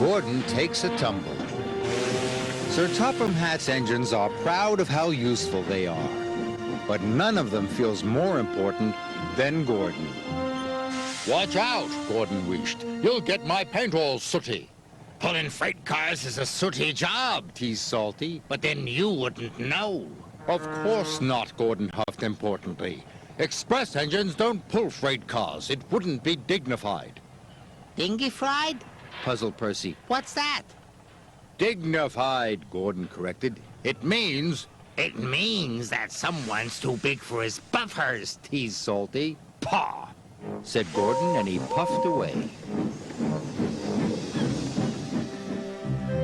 Gordon takes a tumble. Sir Topham Hatt's engines are proud of how useful they are, but none of them feels more important than Gordon. Watch out, Gordon wished. You'll get my paint all sooty. Pulling freight cars is a sooty job, Teased Salty. but then you wouldn't know. Of course not, Gordon huffed importantly. Express engines don't pull freight cars. It wouldn't be dignified. Dingy fried? Puzzled Percy. What's that? Dignified, Gordon corrected. It means... It means that someone's too big for his buffers. Teased Salty. Pah! Said Gordon, and he puffed away.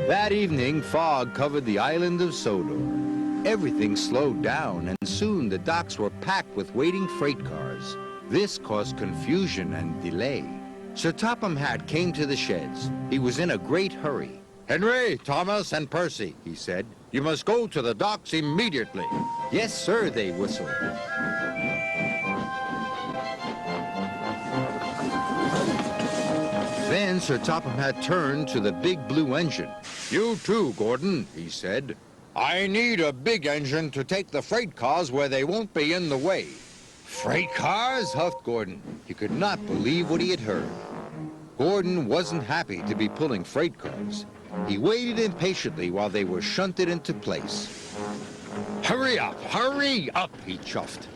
That evening, fog covered the island of Sodor. Everything slowed down, and soon the docks were packed with waiting freight cars. This caused confusion and delay. Sir Topham Hatt came to the sheds. He was in a great hurry. Henry, Thomas, and Percy, he said, you must go to the docks immediately. Yes, sir, they whistled. Then Sir Topham Hatt turned to the big blue engine. You too, Gordon, he said. I need a big engine to take the freight cars where they won't be in the way. Freight cars? Huffed Gordon. He could not believe what he had heard. Gordon wasn't happy to be pulling freight cars. He waited impatiently while they were shunted into place. Hurry up, he chuffed.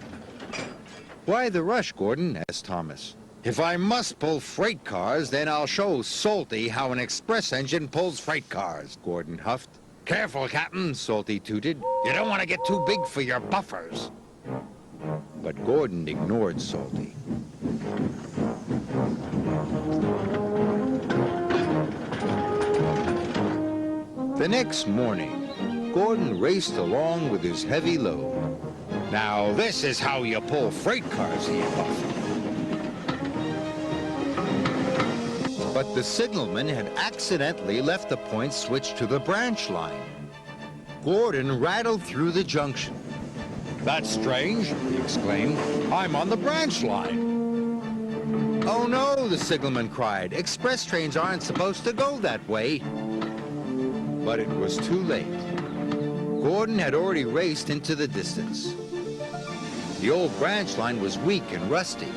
Why the rush, Gordon? Asked Thomas. If I must pull freight cars, then I'll show Salty how an express engine pulls freight cars, Gordon huffed. Careful, Captain, Salty tooted. You don't want to get too big for your buffers. But Gordon ignored Salty. The next morning, Gordon raced along with his heavy load. Now this is how you pull freight cars, he puffed. But the signalman had accidentally left the point switched to the branch line. Gordon rattled through the junction. That's strange, he exclaimed. I'm on the branch line. Oh no, the signalman cried. Express trains aren't supposed to go that way. But it was too late. Gordon had already raced into the distance. The old branch line was weak and rusty.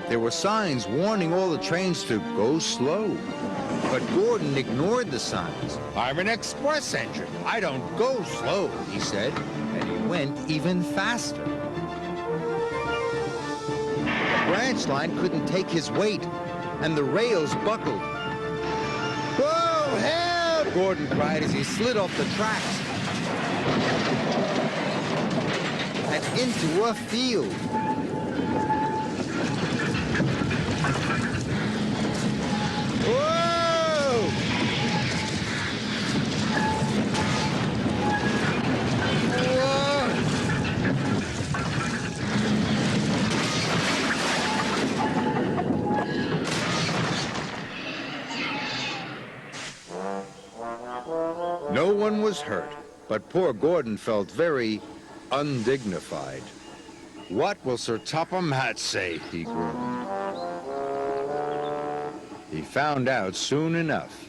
There were signs warning all the trains to go slow. But Gordon ignored the signs. I'm an express engine. I don't go slow, he said. And he went even faster. The branch line couldn't take his weight, and the rails buckled. Whoa, help! Gordon cried as he slid off the tracks and into a field. Whoa! No one was hurt, but poor Gordon felt very undignified. What will Sir Topham Hatt say? He groaned. He found out soon enough.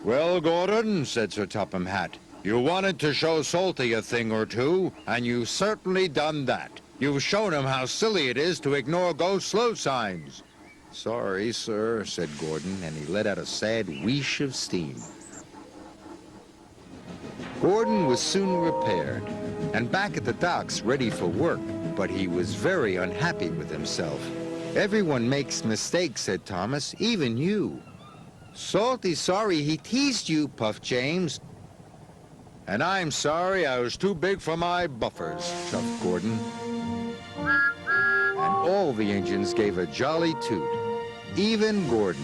Well, Gordon, said Sir Topham Hatt, you wanted to show Salty a thing or two, and you've certainly done that. You've shown him how silly it is to ignore go slow signs. Sorry, sir, said Gordon, and he let out a sad wheesh of steam. Gordon was soon repaired and back at the docks ready for work, but he was very unhappy with himself. Everyone makes mistakes, said Thomas, even you. Salty's sorry he teased you, puffed James. And I'm sorry I was too big for my buffers, chuffed Gordon. And all the engines gave a jolly toot, even Gordon.